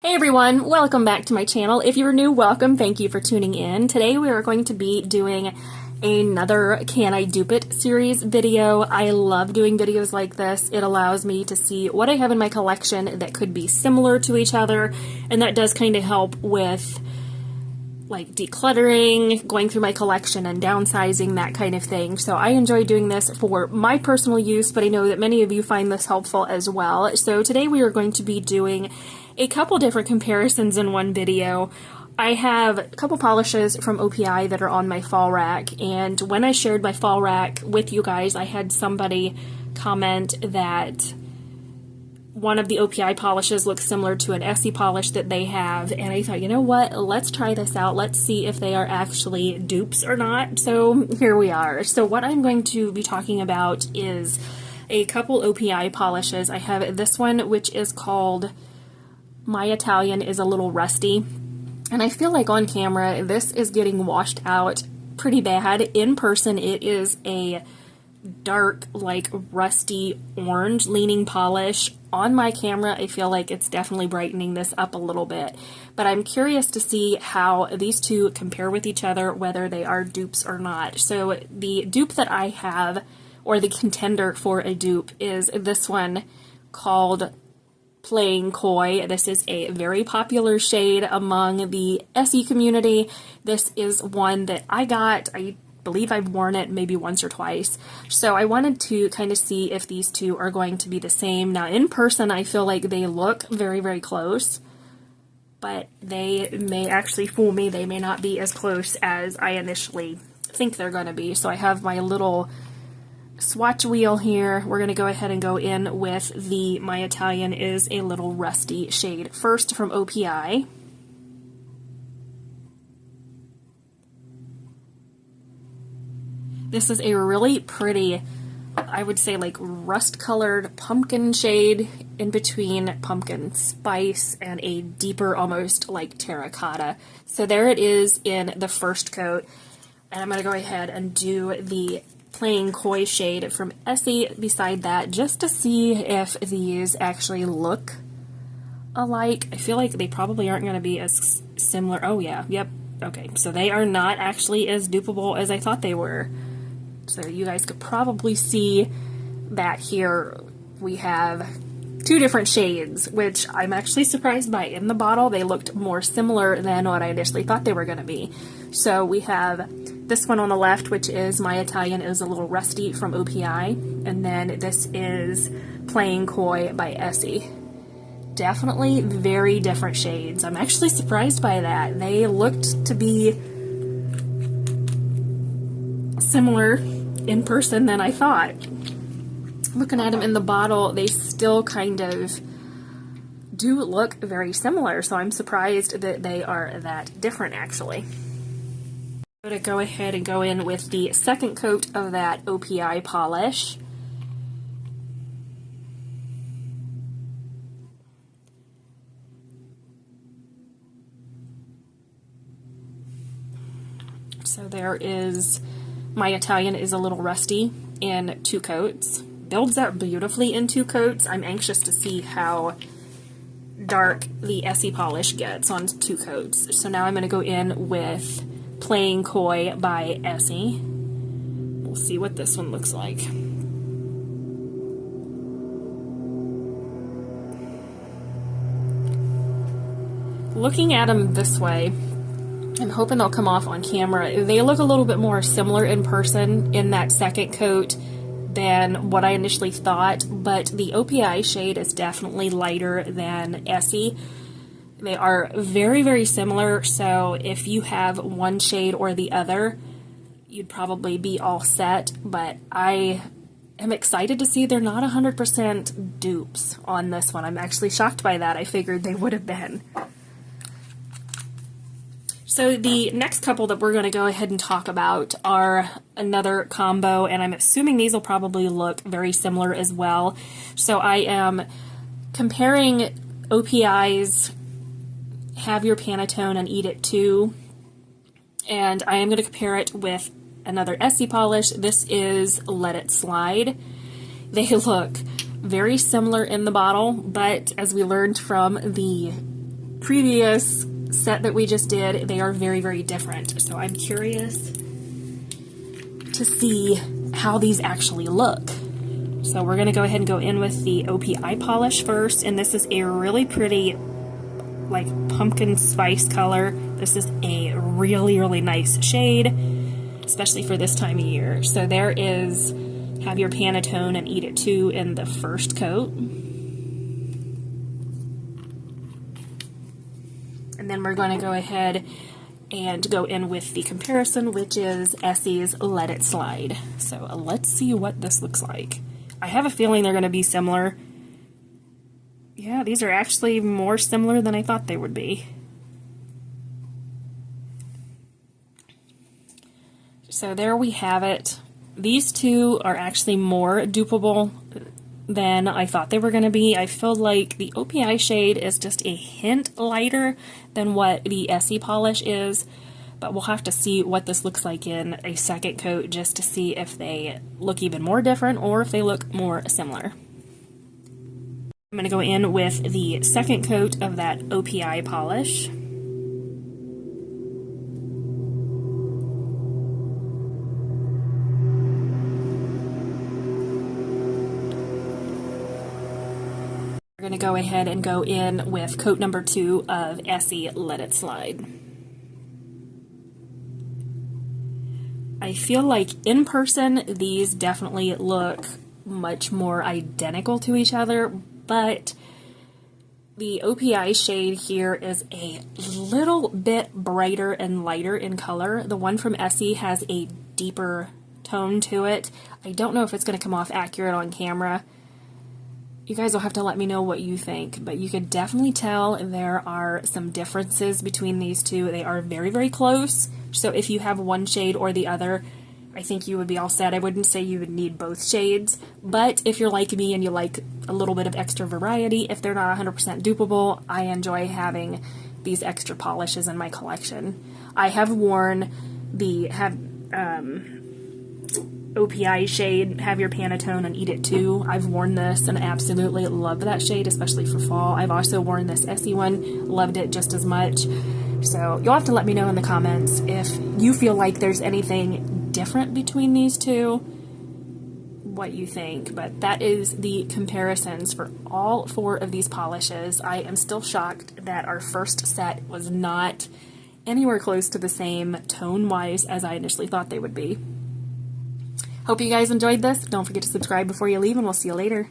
Hey everyone, welcome back to my channel. If you're new, welcome. Thank you for tuning in. Today we are going to be doing another Can I Dupe It series video. I love doing videos like this. It allows me to see what I have in my collection that could be similar to each other, and that does kind of help with like decluttering, going through my collection and downsizing, that kind of thing. So I enjoy doing this for my personal use, but I know that many of you find this helpful as well. So today we are going to be doing a couple different comparisons in one video. I have a couple polishes from OPI that are on my fall rack, and when I shared my fall rack with you guys, I had somebody comment that one of the OPI polishes looks similar to an Essie polish that they have, and I thought, you know what, let's try this out. Let's see if they are actually dupes or not. So here we are. So what I'm going to be talking about is a couple OPI polishes. I have this one, which is called My Italian is a Little Rusty, and I feel like on camera this is getting washed out pretty bad. In person it is a dark, like rusty orange leaning polish. On my camera I feel like it's definitely brightening this up a little bit, but I'm curious to see how these two compare with each other, whether they are dupes or not. So the dupe that I have, or the contender for a dupe, is this one called Playing Coy. This is a very popular shade among the Essie community. This is one that I got. I believe I've worn it maybe once or twice. So I wanted to kind of see if these two are going to be the same. Now in person I feel like they look very, very close, but they may actually fool me. They may not be as close as I initially think they're going to be. So I have my little swatch wheel here. We're going to go ahead and go in with the My Italian is a Little Rusty shade first from OPI. This is a really pretty, I would say like rust colored pumpkin shade in between pumpkin spice and a deeper, almost like terracotta. So there it is in the first coat, and I'm going to go ahead and do the Playing Coy shade from Essie beside that, just to see if these actually look alike. I feel like they probably aren't going to be as similar. Oh yeah, yep, okay, so they are not actually as dupeable as I thought they were. So you guys could probably see that here we have two different shades, which I'm actually surprised by. In the bottle they looked more similar than what I initially thought they were going to be. So we have this one on the left, which is My Italian is a Little Rusty from OPI, and then this is Playing Coy by Essie. Definitely very different shades. I'm actually surprised by that. They looked to be similar in person than I thought. Looking at them in the bottle, they still kind of do look very similar, so I'm surprised that they are that different actually. I'm going to go ahead and go in with the second coat of that OPI polish. So there is My Italian is a Little Rusty in two coats. Builds up beautifully in two coats. I'm anxious to see how dark the Essie polish gets on two coats. So now I'm going to go in with Playing Coy by Essie. We'll see what this one looks like. Looking at them this way, I'm hoping they'll come off on camera. They look a little bit more similar in person in that second coat than what I initially thought, but the OPI shade is definitely lighter than Essie. They are very, very similar, so if you have one shade or the other, you'd probably be all set, but I am excited to see they're not 100% dupes on this one. I'm actually shocked by that. I figured they would have been. So the next couple that we're going to go ahead and talk about are another combo, and I'm assuming these will probably look very similar as well. So I am comparing OPI's Have Your Panettone and Eat It Too, and I am going to compare it with another Essie polish. This is Let It Slide. They look very similar in the bottle, but as we learned from the previous set that we just did, they are very, very different. So I'm curious to see how these actually look. So we're going to go ahead and go in with the OPI polish first, and this is a really pretty like pumpkin spice color. This is a really, really nice shade, especially for this time of year. So there is Have Your Panettone and Eat It Too in the first coat. And then we're going to go ahead and go in with the comparison, which is Essie's Let It Slide. So let's see what this looks like. I have a feeling they're going to be similar. Yeah, these are actually more similar than I thought they would be. So there we have it. These two are actually more dupeable than I thought they were going to be. I feel like the OPI shade is just a hint lighter than what the Essie polish is, but we'll have to see what this looks like in a second coat just to see if they look even more different or if they look more similar. I'm going to go in with the second coat of that OPI polish. We're going to go ahead and go in with coat number 2 of Essie Let It Slide. I feel like in person these definitely look much more identical to each other, but the OPI shade here is a little bit brighter and lighter in color. The one from Essie has a deeper tone to it. I don't know if it's going to come off accurate on camera. You guys will have to let me know what you think, but you can definitely tell there are some differences between these two. They are very, very close, so if you have one shade or the other, I think you would be all set. I wouldn't say you would need both shades, but if you're like me and you like a little bit of extra variety, if they're not 100% dupeable, I enjoy having these extra polishes in my collection. I have worn the OPI shade, Have Your Panettone and Eat It Too. I've worn this and absolutely love that shade, especially for fall. I've also worn this Essie one, loved it just as much. So you'll have to let me know in the comments if you feel like there's anything different between these two, what you think. But that is the comparisons for all 4 of these polishes. I am still shocked that our first set was not anywhere close to the same tone-wise as I initially thought they would be. Hope you guys enjoyed this. Don't forget to subscribe before you leave, and we'll see you later.